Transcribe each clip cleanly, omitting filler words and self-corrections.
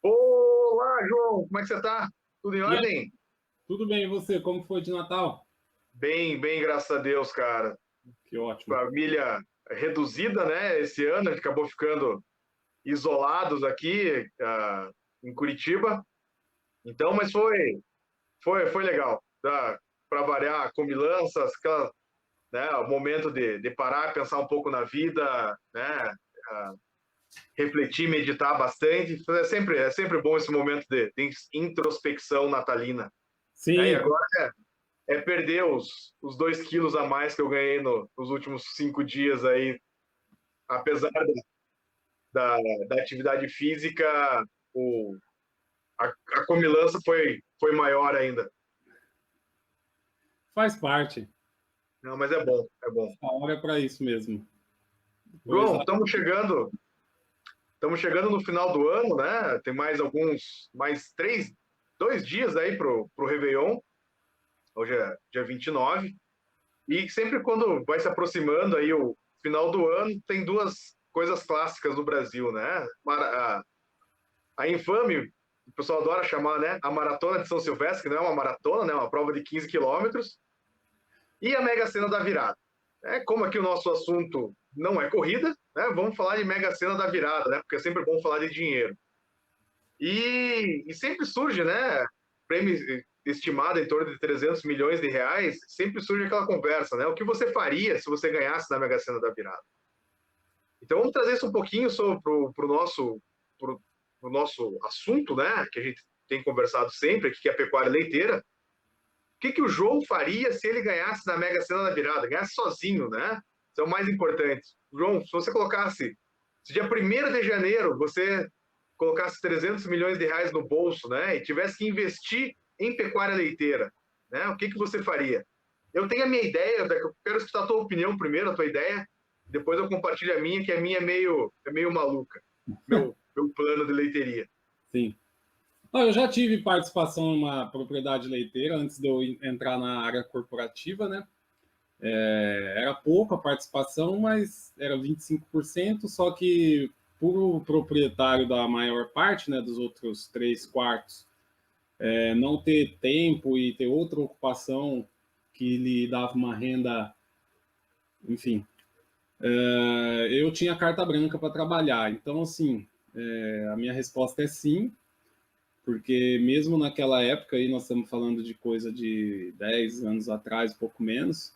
Olá, João, como é que você tá? Tudo em E aí, ordem? tudo bem, e você? Como foi de Natal? Bem, bem, graças a Deus, cara. Que ótimo. Família reduzida, né? Esse ano a gente acabou ficando isolados aqui, em Curitiba. Então, mas foi legal. Para variar, comilanças, né? O momento de parar, pensar um pouco na vida, né? Ah, refletir, meditar bastante. É sempre bom esse momento de introspecção natalina. Né? E Sim, agora é perder os 2 quilos a mais que eu ganhei nos últimos 5 dias aí, apesar da, da atividade física, o, a comilança foi maior ainda. faz parte. Não, mas é bom, é bom. A hora é para isso mesmo. Pois João, é. estamos chegando no final do ano, né? Tem mais 2 dias aí pro Réveillon. Hoje é dia 29. E sempre quando vai se aproximando aí o final do ano, tem duas coisas clássicas do Brasil, né? A infame, o pessoal adora chamar, né? A Maratona de São Silvestre, que não é uma maratona, né? Uma prova de 15 quilômetros. E a Mega Sena da Virada. Como aqui o nosso assunto não é corrida, né? Vamos falar de Mega Sena da Virada, né? Porque é sempre bom falar de dinheiro. E sempre surge, né? Prêmio estimado em torno de 300 milhões de reais, sempre surge aquela conversa, né? O que você faria se você ganhasse na Mega Sena da Virada? Então vamos trazer isso um pouquinho para o nosso assunto, né? Que a gente tem conversado sempre, que é a pecuária leiteira. O que o João faria se ele ganhasse na Mega Sena da Virada? Ganhasse sozinho, né? Isso é o mais importante. João, se você colocasse, se dia 1º de janeiro você colocasse 300 milhões de reais no bolso, né? E tivesse que investir em pecuária leiteira, né? O que você faria? Eu tenho a minha ideia, eu quero escutar a tua opinião primeiro, a tua ideia, depois eu compartilho a minha, que a minha é meio maluca. Meu plano de leiteria. Sim. Não, eu já tive participação em uma propriedade leiteira antes de eu entrar na área corporativa, né? Era pouca a participação, mas era 25%, só que por o proprietário da maior parte, né, dos outros 3 quartos, não ter tempo e ter outra ocupação que lhe dava uma renda, enfim, eu tinha carta branca para trabalhar. Então, assim, a minha resposta é sim, porque mesmo naquela época, aí nós estamos falando de coisa de 10 anos atrás, pouco menos,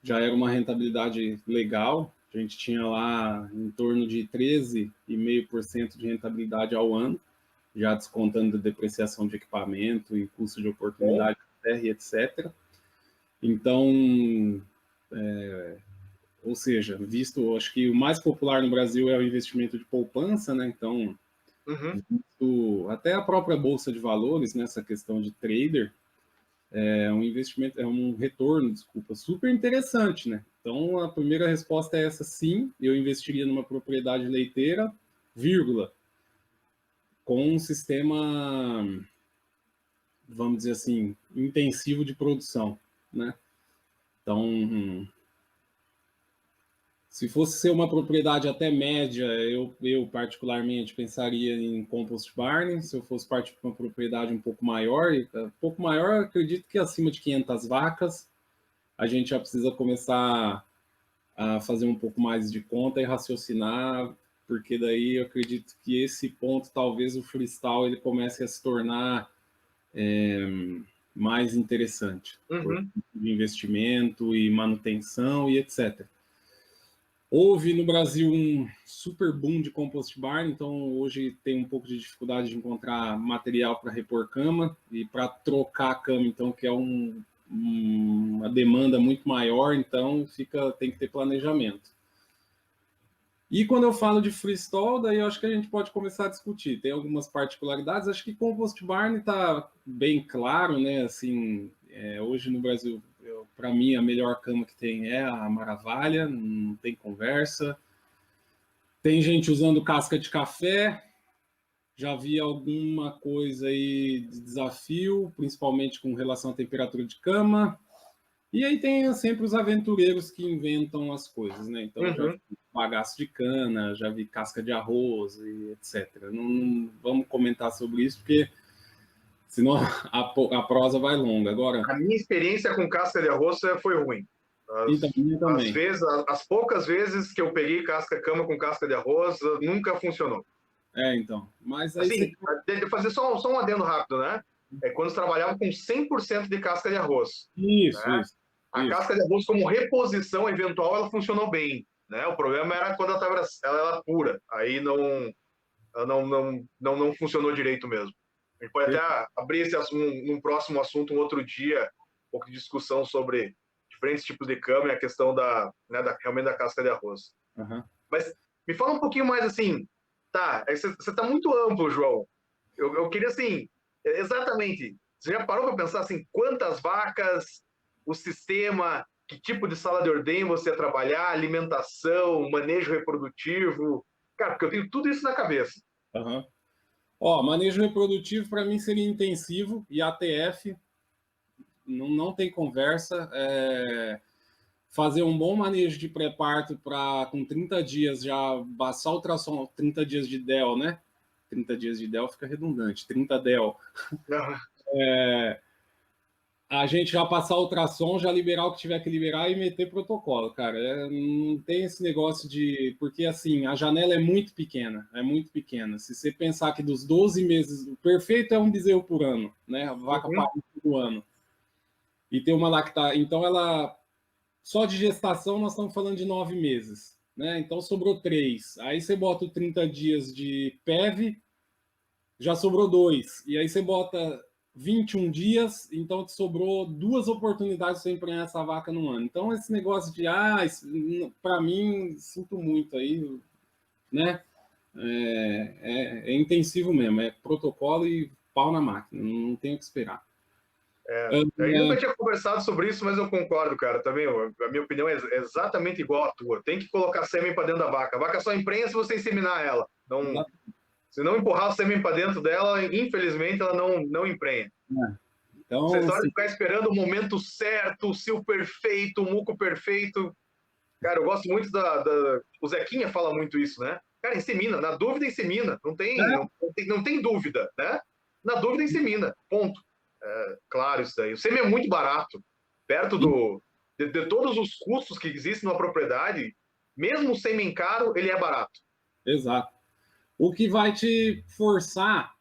já era uma rentabilidade legal. A gente tinha lá em torno de 13,5% de rentabilidade ao ano, já descontando a depreciação de equipamento e custo de Bom, oportunidade, etc. Então, ou seja, visto, acho que o mais popular no Brasil é o investimento de poupança, né? Então, uhum. até a própria bolsa de valores, nessa questão de trader, é um investimento, é um retorno, desculpa, super interessante, né? Então, a primeira resposta é essa, sim, eu investiria numa propriedade leiteira, vírgula, com um sistema, vamos dizer assim, intensivo de produção, né? Então, se fosse ser uma propriedade até média, eu particularmente pensaria em compost barn. Se eu fosse partir para uma propriedade um pouco maior, acredito que acima de 500 vacas, a gente já precisa começar a fazer um pouco mais de conta e raciocinar, porque daí eu acredito que esse ponto, talvez o freestyle ele comece a se tornar mais interessante, por Uhum. de investimento e manutenção e etc. Houve no Brasil um super boom de compost barn, então hoje tem um pouco de dificuldade de encontrar material para repor cama e para trocar a cama, então que é uma demanda muito maior, então tem que ter planejamento. E quando eu falo de freestyle, daí eu acho que a gente pode começar a discutir. Tem algumas particularidades, acho que compost barn está bem claro, né? Assim, hoje no Brasil, para mim, a melhor cama que tem é a Maravalha, não tem conversa. Tem gente usando casca de café, já vi alguma coisa aí de desafio, principalmente com relação à temperatura de cama. E aí tem sempre os aventureiros que inventam as coisas, né? Então, eu já vi bagaço de cana, já vi casca de arroz e etc. Não vamos comentar sobre isso, porque senão a prosa vai longa. Agora, A minha experiência com casca de arroz foi ruim. então, minha também. As poucas vezes que eu peguei cama com casca de arroz, nunca funcionou. Então. Mas aí Assim, de fazer só um adendo rápido, né? É quando você trabalhava com 100% de casca de arroz. Isso, Né? isso. A casca de arroz, como reposição eventual, ela funcionou bem. Né? O problema era quando ela era pura. Aí não funcionou direito mesmo. A gente pode até abrir esse assunto num próximo assunto, um outro dia, um pouco de discussão sobre diferentes tipos de cama e a questão realmente da casca de arroz. Uhum. Mas me fala um pouquinho mais assim, tá, você está muito amplo, João. Eu queria assim, exatamente, você já parou para pensar assim, quantas vacas, o sistema, que tipo de sala de ordenha você ia trabalhar, alimentação, manejo reprodutivo? Cara, porque eu tenho tudo isso na cabeça. Uhum. Ó, manejo reprodutivo para mim seria intensivo e ATF não tem conversa. Fazer um bom manejo de pré-parto para com 30 dias já só ultrassom, 30 dias de DEL, né? 30 dias de DEL fica redundante, 30 DEL. A gente já passar o ultrassom, já liberar o que tiver que liberar e meter protocolo, cara. Não tem esse negócio de... Porque, assim, a janela é muito pequena, Se você pensar que dos 12 meses, o perfeito é um bezerro por ano, né? A vaca pariu por ano. E tem uma lactação... Então, ela... Só de gestação, nós estamos falando de 9 meses, né? Então, sobrou 3. Aí você bota o 30 dias de PEV, já sobrou 2. E aí você bota 21 dias, então te sobrou 2 oportunidades de você emprenhar essa vaca no ano. Então, esse negócio de, para mim, sinto muito aí, né? É intensivo mesmo, é protocolo e pau na máquina, não tem o que esperar. Eu nunca tinha conversado sobre isso, mas eu concordo, cara. Também, a minha opinião é exatamente igual à tua. Tem que colocar sêmen para dentro da vaca. A vaca só emprenha se você inseminar ela. Não, se não empurrar o sêmen para dentro dela, infelizmente ela não emprenha. Então, essa história de ficar esperando o momento certo, o cio perfeito, o muco perfeito. Cara, eu gosto muito o Zequinha fala muito isso, né? Cara, insemina. Na dúvida, insemina. Não tem dúvida, né? Na dúvida, insemina. Ponto. Claro, isso daí. O sêmen é muito barato. Perto de todos os custos que existem numa propriedade, mesmo o sêmen caro, ele é barato. Exato. O que vai te forçar,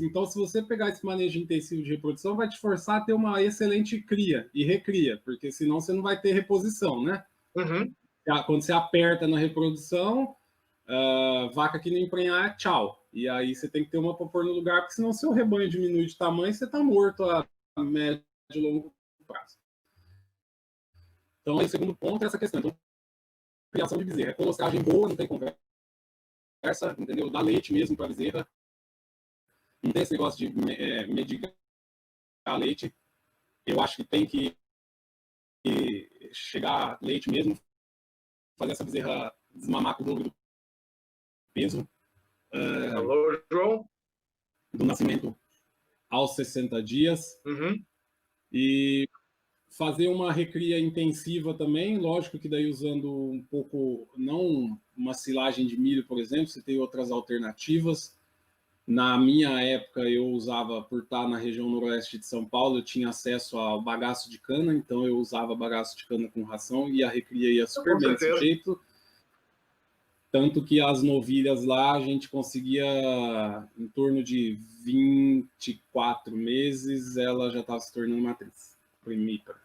então, se você pegar esse manejo intensivo de reprodução, vai te forçar a ter uma excelente cria e recria, porque senão você não vai ter reposição, né? Uhum. Quando você aperta na reprodução, vaca que não emprenhar, tchau. E aí você tem que ter uma para pôr no lugar, porque senão seu rebanho diminui de tamanho, você está morto a médio e longo prazo. Então, o segundo ponto é essa questão. Então, criação de bezerra. Colostragem boa, não tem conversa, entendeu? Dá leite mesmo para bezerra. Não tem esse negócio de medicar leite. Eu acho que tem que chegar leite mesmo, fazer essa bezerra desmamar com o dobro do peso. Alô, João? Do nascimento aos 60 dias. Uhum. E fazer uma recria intensiva também, lógico que daí usando um pouco, não uma silagem de milho, por exemplo, você tem outras alternativas. Na minha época, eu usava, por estar na região noroeste de São Paulo, eu tinha acesso ao bagaço de cana, então eu usava bagaço de cana com ração e a recria ia super bem desse jeito. Tanto que as novilhas lá a gente conseguia, em torno de 24 meses, ela já estava se tornando matriz primípara.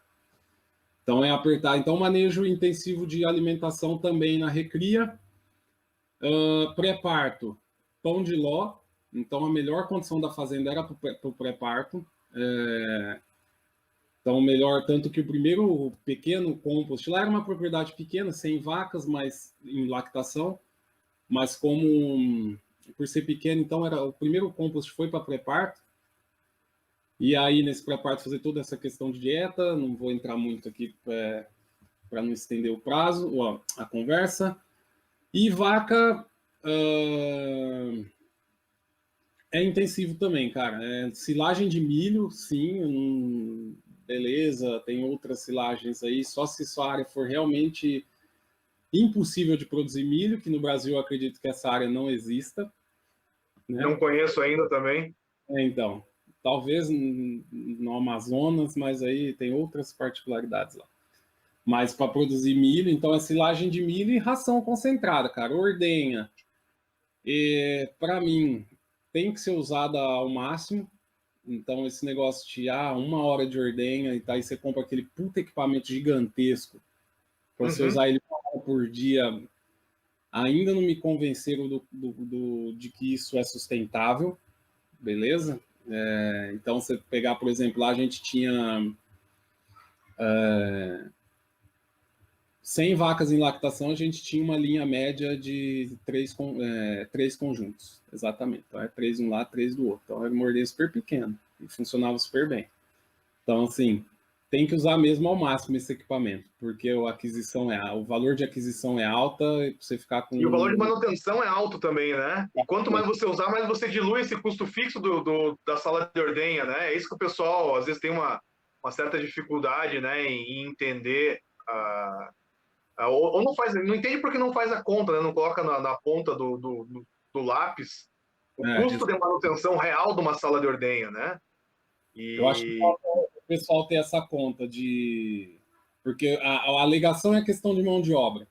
Então é apertar. Então, manejo intensivo de alimentação também na recria. Pré-parto, pão de ló. Então, a melhor condição da fazenda era para o pré-parto. Então, melhor, tanto que o primeiro pequeno compost, lá era uma propriedade pequena, 100 vacas, mas em lactação, mas como, por ser pequeno, então o primeiro compost foi para pré-parto, e aí nesse pré-parto fazer toda essa questão de dieta, não vou entrar muito aqui para não estender o prazo, a conversa, e vaca... é intensivo também, cara. Silagem de milho, sim, beleza, tem outras silagens aí, só se sua área for realmente impossível de produzir milho, que no Brasil eu acredito que essa área não exista, né? Não conheço ainda também. Então, talvez no Amazonas, mas aí tem outras particularidades lá. Mas para produzir milho, então é silagem de milho e ração concentrada, cara, ordenha. E para mim tem que ser usada ao máximo. Então esse negócio de 1 hora de ordenha e tá, aí você compra aquele puta equipamento gigantesco para você usar ele 1 hora por dia, ainda não me convenceram de que isso é sustentável, beleza? Então você pegar, por exemplo, lá a gente tinha 100 vacas em lactação, a gente tinha uma linha média de 3 conjuntos, exatamente. Então, 3 de um lado, 3 do outro. Então, era uma ordenha super pequena e funcionava super bem. Então, assim, tem que usar mesmo ao máximo esse equipamento, porque o valor de aquisição é alta e você ficar com... E o valor de manutenção é alto também, né? E quanto mais você usar, mais você dilui esse custo fixo da sala de ordenha, né? É isso que o pessoal, às vezes, tem uma certa dificuldade, né, em entender... ou não faz, não entende porque não faz a conta, né? Não coloca na ponta do lápis o custo de manutenção real de uma sala de ordenha, né? Eu acho que o pessoal ter essa conta de... Porque a alegação é questão de mão de obra,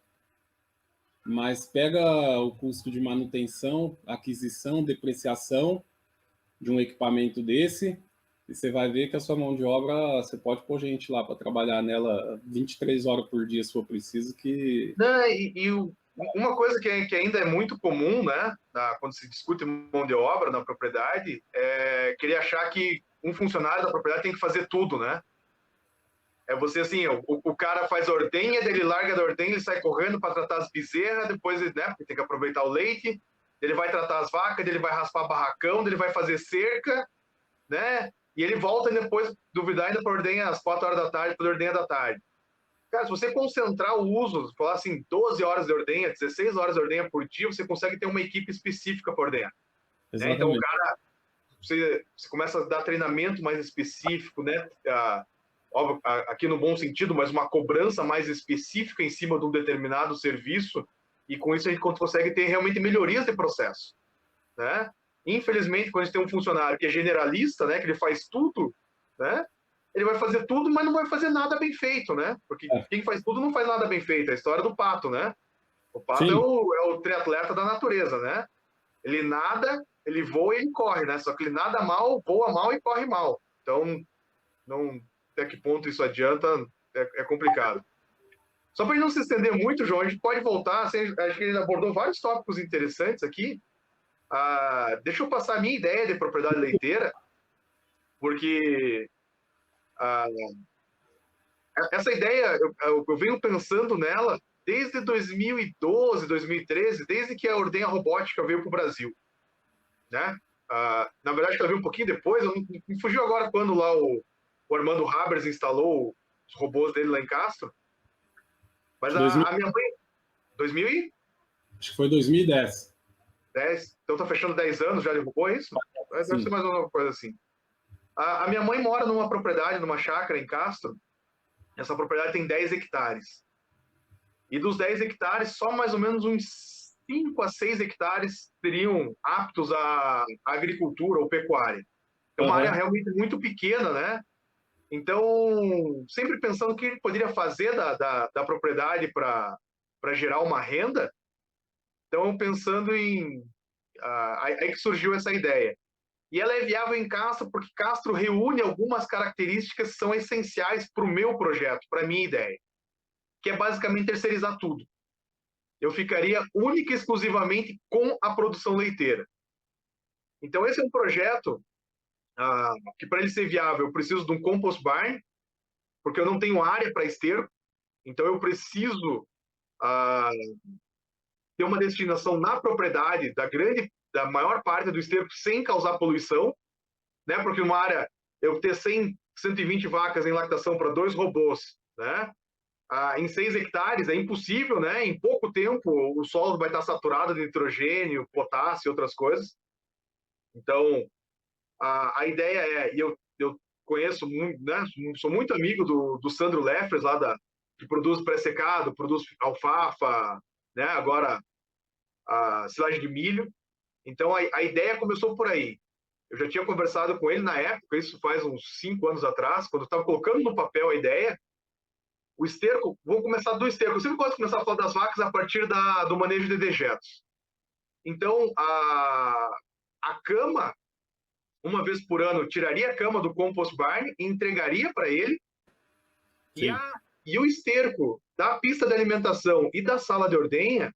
mas pega o custo de manutenção, aquisição, depreciação de um equipamento desse, e você vai ver que a sua mão de obra, você pode pôr gente lá para trabalhar nela 23 horas por dia, se for preciso, que... Não, uma coisa que ainda é muito comum, né, quando se discute mão de obra na propriedade, é querer achar que um funcionário da propriedade tem que fazer tudo, né? É você assim, o cara faz a ordenha, ele larga da ordenha, ele sai correndo para tratar as bezerras, depois, né, porque tem que aproveitar o leite, ele vai tratar as vacas, ele vai raspar barracão, ele vai fazer cerca, né? E ele volta e depois duvidar ainda para ordenha às 4 horas da tarde, para ordenha da tarde. Cara, se você concentrar o uso, falar assim, 12 horas de ordenha, 16 horas de ordenha por dia, você consegue ter uma equipe específica para ordenhar. Né? Então, o cara, você começa a dar treinamento mais específico, né? Óbvio, aqui no bom sentido, mas uma cobrança mais específica em cima de um determinado serviço, e com isso a gente consegue ter realmente melhorias de processo. Né? Infelizmente, quando a gente tem um funcionário que é generalista, né, que ele faz tudo, né, ele vai fazer tudo, mas não vai fazer nada bem feito, né? Porque quem faz tudo não faz nada bem feito. É a história do pato, né? O pato é o triatleta da natureza, né? Ele nada, ele voa e ele corre, né? Só que ele nada mal, voa mal e corre mal. Então, não, até que ponto isso adianta é complicado. Só para a gente não se estender muito, João, a gente pode voltar. Assim, acho que ele abordou vários tópicos interessantes aqui. Deixa eu passar a minha ideia de propriedade leiteira, porque essa ideia, eu venho pensando nela desde 2012, 2013, desde que a ordenha robótica veio para o Brasil. Né? Na verdade, ela veio um pouquinho depois, me fugiu agora quando lá o Armando Habers instalou os robôs dele lá em Castro. Mas a minha mãe... 2000 e... Acho que foi 2010. 10, então tá fechando 10 anos já de robô, é isso? Deve ser mais uma coisa assim. A minha mãe mora numa propriedade, numa chácara em Castro. Essa propriedade tem 10 hectares. E dos 10 hectares, só mais ou menos uns 5 a 6 hectares seriam aptos à agricultura ou pecuária. É uma área realmente muito pequena, né? Então, sempre pensando o que ele poderia fazer da propriedade para gerar uma renda. Então, pensando em... aí que surgiu essa ideia. E ela é viável em Castro porque Castro reúne algumas características que são essenciais para o meu projeto, para a minha ideia, que é basicamente terceirizar tudo. Eu ficaria única e exclusivamente com a produção leiteira. Então, esse é um projeto que, para ele ser viável, eu preciso de um compost barn, porque eu não tenho área para esterco, então eu preciso ter uma destinação na propriedade da maior parte do esterco sem causar poluição, né? Porque uma área, eu ter 100, 120 vacas em lactação para 2 robôs, né? Em 6 hectares é impossível, né? Em pouco tempo o solo vai estar saturado de nitrogênio, potássio e outras coisas. Então, a ideia é, e eu conheço muito, né? Sou muito amigo do Sandro Leffers, que produz pré-secado, produz alfafa, né? Agora a silagem de milho. Então a ideia começou por aí. Eu já tinha conversado com ele na época, isso faz uns 5 anos atrás, quando eu estava colocando no papel a ideia. O esterco, vamos começar do esterco. Eu sempre gosto de começar a falar das vacas a partir do manejo de dejetos. Então, a cama, uma vez por ano, tiraria a cama do compost barn e entregaria para ele. E o esterco da pista de alimentação e da sala de ordenha,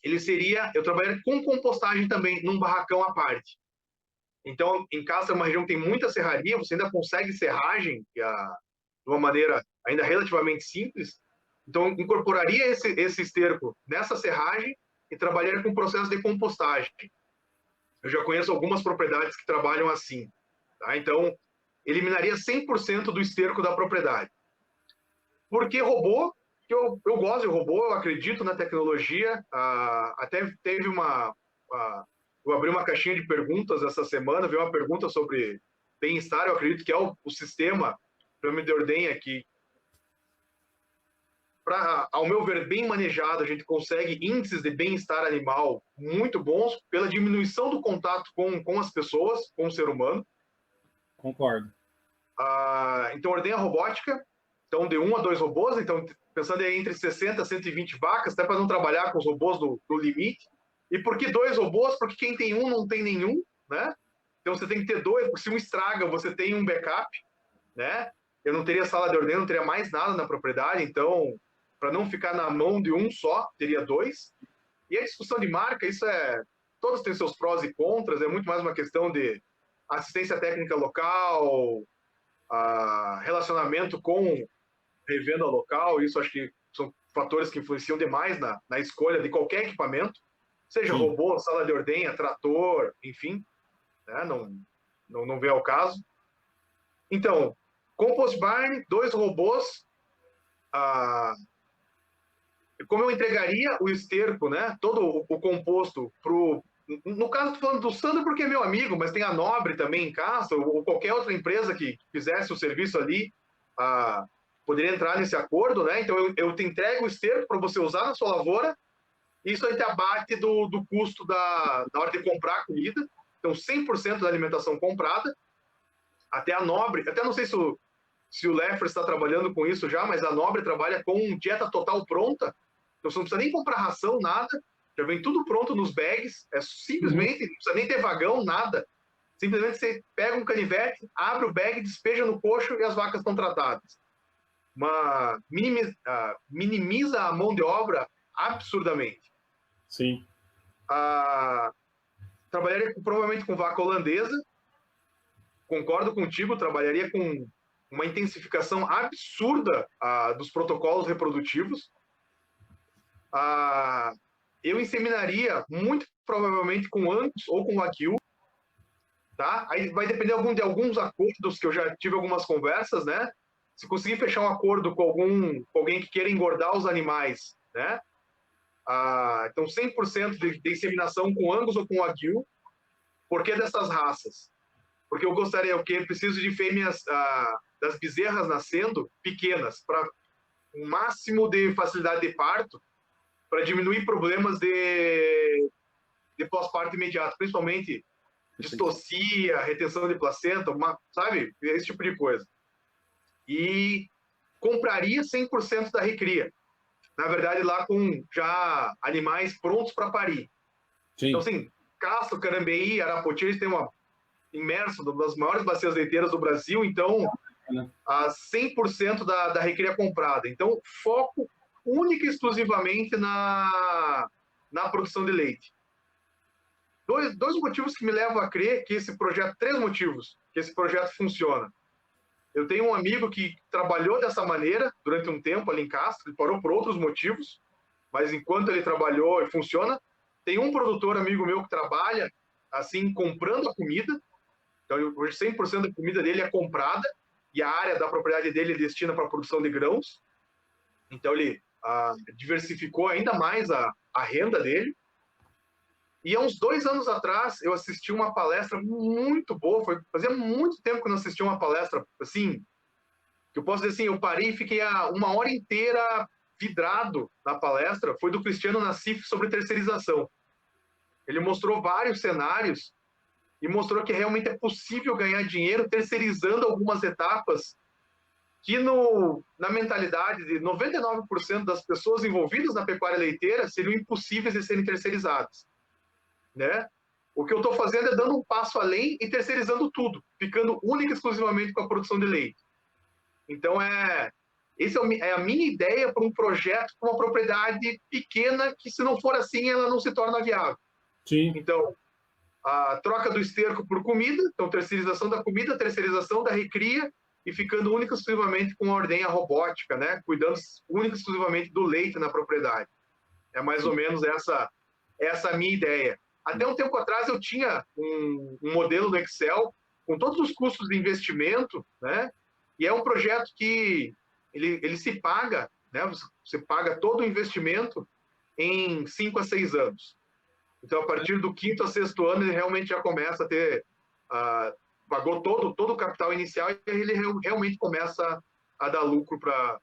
eu trabalharia com compostagem também, num barracão à parte. Então, em casa é uma região que tem muita serraria, você ainda consegue serragem, de uma maneira ainda relativamente simples. Então, incorporaria esse esterco nessa serragem e trabalharia com o processo de compostagem. Eu já conheço algumas propriedades que trabalham assim. Tá? Então, eliminaria 100% do esterco da propriedade. Por que robô? Eu gosto de robô, eu acredito na tecnologia. Até teve eu abri uma caixinha de perguntas essa semana, veio uma pergunta sobre bem-estar. Eu acredito que é o sistema pirâmide de ordenha que, ao meu ver, bem manejado, a gente consegue índices de bem-estar animal muito bons pela diminuição do contato com as pessoas, com o ser humano. Concordo. Então, ordenha robótica, então de 1 a 2 robôs, então pensando em entre 60 e 120 vacas, até para não trabalhar com os robôs do limite. E por que 2 robôs? Porque quem tem um não tem nenhum, né? Então você tem que ter 2, porque se um estraga, você tem um backup, né? Eu não teria sala de ordenha, não teria mais nada na propriedade, então, para não ficar na mão de um só, teria 2. E a discussão de marca, todos têm seus prós e contras, é muito mais uma questão de assistência técnica local, relacionamento com revenda local, isso acho que são fatores que influenciam demais na escolha de qualquer equipamento, seja Sim. robô, sala de ordenha, trator, enfim, né? Não vem ao caso. Então, compost barn, 2 robôs. Como eu entregaria o esterco, né? Todo o composto no caso, estou falando do Sandro porque é meu amigo, mas tem a Nobre também em casa, ou qualquer outra empresa que fizesse o serviço ali, poderia entrar nesse acordo, né? Então, eu te entrego o esterco para você usar na sua lavoura, e isso aí te abate do custo na hora de comprar a comida. Então, 100% da alimentação comprada, até a Nobre, até não sei se o Leffer está trabalhando com isso já, mas a Nobre trabalha com dieta total pronta, então você não precisa nem comprar ração, nada, já vem tudo pronto nos bags, simplesmente, não precisa nem ter vagão, nada. Simplesmente você pega um canivete, abre o bag, despeja no coxo e as vacas estão tratadas. Minimiza a mão de obra absurdamente. Sim. Trabalharia provavelmente com vaca holandesa, concordo contigo, trabalharia com uma intensificação absurda dos protocolos reprodutivos. Eu inseminaria muito provavelmente com Angus ou com Wagyu, tá? Aí vai depender de alguns acordos que eu já tive algumas conversas, né? Se conseguir fechar um acordo com alguém que queira engordar os animais, né? Então 100% de inseminação com Angus ou com Wagyu. Por que dessas raças? Porque eu preciso de fêmeas das bezerras nascendo pequenas, para um máximo de facilidade de parto, para diminuir problemas de pós-parto imediato, principalmente distocia, retenção de placenta, sabe? Esse tipo de coisa. E compraria 100% da recria. Na verdade, lá com já animais prontos para parir. Sim. Então, assim, Castro, Carambeí, Arapoti, eles têm imerso das maiores bacias leiteiras do Brasil, então 100% da recria comprada. Então, foco única e exclusivamente na produção de leite. Dois motivos que me levam a crer que esse projeto, 3 motivos que esse projeto funciona. Eu tenho um amigo que trabalhou dessa maneira durante um tempo ali em Castro, ele parou por outros motivos, mas enquanto ele trabalhou, ele funciona. Tem um produtor amigo meu que trabalha assim, comprando a comida. Então, hoje 100% da comida dele é comprada e a área da propriedade dele destina para a produção de grãos. Então, ele diversificou ainda mais a renda dele. E há uns 2 anos atrás, eu assisti uma palestra muito boa. Fazia muito tempo que eu não assistia uma palestra assim, que eu posso dizer assim, eu parei e fiquei 1 hora inteira vidrado na palestra. Foi do Cristiano Nassif sobre terceirização. Ele mostrou vários cenários e mostrou que realmente é possível ganhar dinheiro terceirizando algumas etapas que na mentalidade de 99% das pessoas envolvidas na pecuária leiteira seriam impossíveis de serem terceirizadas, né? O que eu estou fazendo é dando um passo além e terceirizando tudo, ficando única e exclusivamente com a produção de leite. Então, essa é a minha ideia para um projeto com uma propriedade pequena que, se não for assim, ela não se torna viável. Sim. Então, a troca do esterco por comida, então terceirização da comida, terceirização da recria e ficando única e exclusivamente com a ordenha robótica, né? Cuidando única e exclusivamente do leite na propriedade. É mais ou menos essa a minha ideia. Até um tempo atrás eu tinha um modelo no Excel com todos os custos de investimento, né? E é um projeto que ele se paga, né? Você paga todo o investimento em 5 a 6 anos. Então, a partir do 5º a 6º ano, ele realmente já começa a ter... pagou todo o capital inicial e ele realmente começa a dar lucro para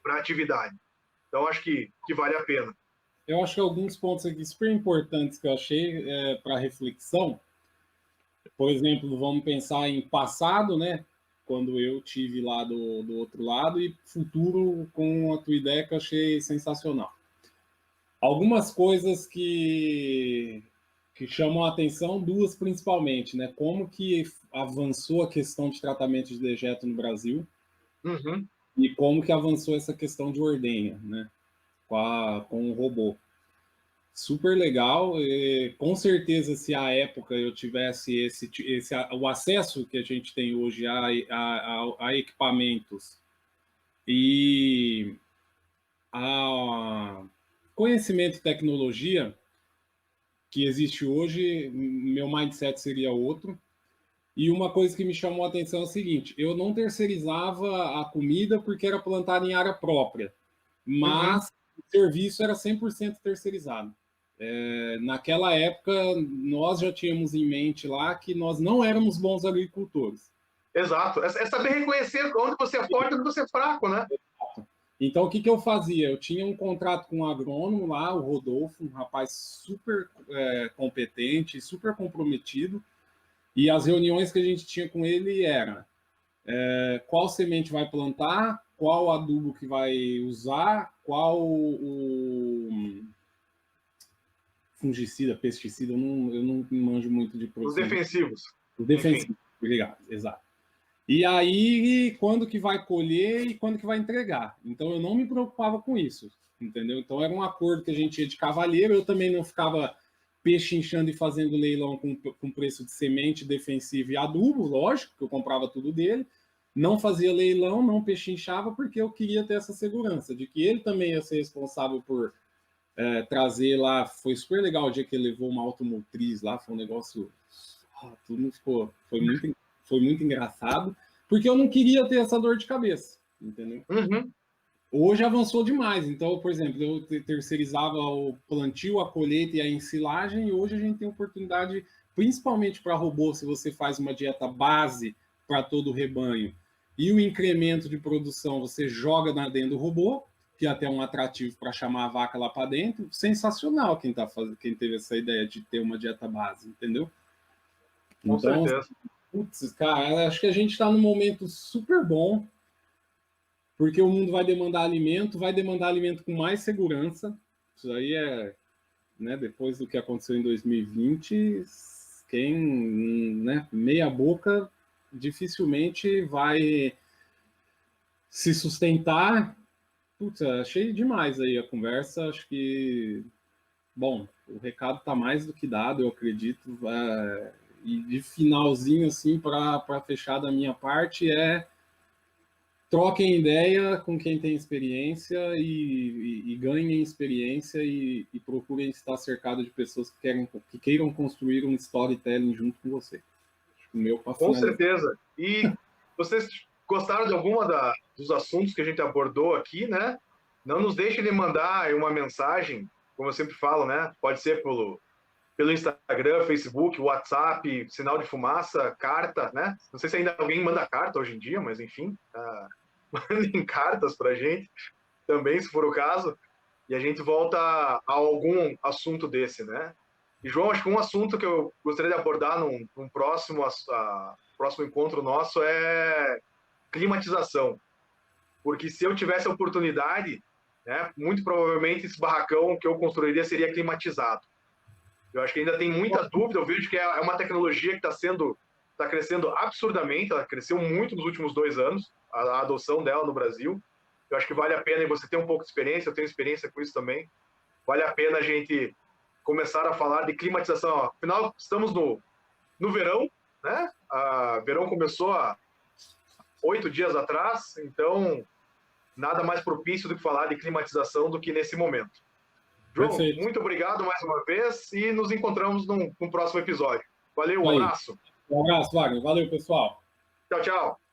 a atividade. Então, acho que vale a pena. Eu acho que alguns pontos aqui super importantes que eu achei para reflexão. Por exemplo, vamos pensar em passado, né? Quando eu tive lá do outro lado, e futuro com a tua ideia que eu achei sensacional. Algumas coisas que chamam a atenção, duas principalmente, né? Como que avançou a questão de tratamento de dejeto no Brasil e como que avançou essa questão de ordenha, né? Com o robô. Super legal. E, com certeza, se à época eu tivesse o acesso que a gente tem hoje a equipamentos e a conhecimento e tecnologia que existe hoje, meu mindset seria outro. E uma coisa que me chamou a atenção é o seguinte: eu não terceirizava a comida porque era plantada em área própria, mas o serviço era 100% terceirizado. Naquela época, nós já tínhamos em mente lá que nós não éramos bons agricultores. Exato. É saber reconhecer onde você é forte e onde você é fraco, né? Então, o que eu fazia? Eu tinha um contrato com um agrônomo lá, o Rodolfo, um rapaz super competente, super comprometido, e as reuniões que a gente tinha com ele eram qual semente vai plantar, qual adubo que vai usar, qual o fungicida, pesticida, eu não manjo muito de produção. Os defensivos. Os defensivos, obrigado, exato. E aí, quando que vai colher e quando que vai entregar. Então, eu não me preocupava com isso, entendeu? Então, era um acordo que a gente ia de cavalheiro, eu também não ficava pechinchando e fazendo leilão com preço de semente, defensivo e adubo, lógico, que eu comprava tudo dele. Não fazia leilão, não pechinchava, porque eu queria ter essa segurança de que ele também ia ser responsável por trazer lá. Foi super legal o dia que ele levou uma automotriz lá, foi um negócio... tudo ficou... Foi muito engraçado, porque eu não queria ter essa dor de cabeça, entendeu? Hoje avançou demais. Então, por exemplo, eu terceirizava o plantio, a colheita e a ensilagem, e hoje a gente tem oportunidade, principalmente para robô, se você faz uma dieta base para todo o rebanho, e o incremento de produção você joga dentro do robô, que é até um atrativo para chamar a vaca lá para dentro. Sensacional quem teve essa ideia de ter uma dieta base, entendeu? Com certeza. Putz, cara, acho que a gente está num momento super bom, porque o mundo vai demandar alimento com mais segurança. Isso aí né, depois do que aconteceu em 2020, quem, né, meia boca dificilmente vai se sustentar. Putz, achei demais aí a conversa, acho que, bom, o recado está mais do que dado, eu acredito. E de finalzinho, assim, para fechar da minha parte, troquem ideia com quem tem experiência e ganhem experiência e procurem estar cercado de pessoas que queiram construir um storytelling junto com você. O meu com certeza. E vocês gostaram de alguma dos assuntos que a gente abordou aqui, né? Não nos deixem de mandar uma mensagem, como eu sempre falo, né? Pode ser pelo Instagram, Facebook, WhatsApp, sinal de fumaça, carta, né? Não sei se ainda alguém manda carta hoje em dia, mas enfim, mandem cartas para a gente também, se for o caso, e a gente volta a algum assunto desse, né? E, João, acho que um assunto que eu gostaria de abordar num próximo encontro nosso é climatização. Porque se eu tivesse a oportunidade, né, muito provavelmente esse barracão que eu construiria seria climatizado. Eu acho que ainda tem muita dúvida, eu vejo que é uma tecnologia que está crescendo absurdamente, ela cresceu muito nos últimos 2 anos, a adoção dela no Brasil. Eu acho que vale a pena, e você tem um pouco de experiência, eu tenho experiência com isso também, vale a pena a gente começar a falar de climatização. Afinal, estamos no verão, né? Verão começou há 8 dias atrás, então nada mais propício do que falar de climatização do que nesse momento. João, Perfeito. muito obrigado mais uma vez e nos encontramos num próximo episódio. Valeu, um abraço. Um abraço, Wagner. Valeu, pessoal. Tchau, tchau.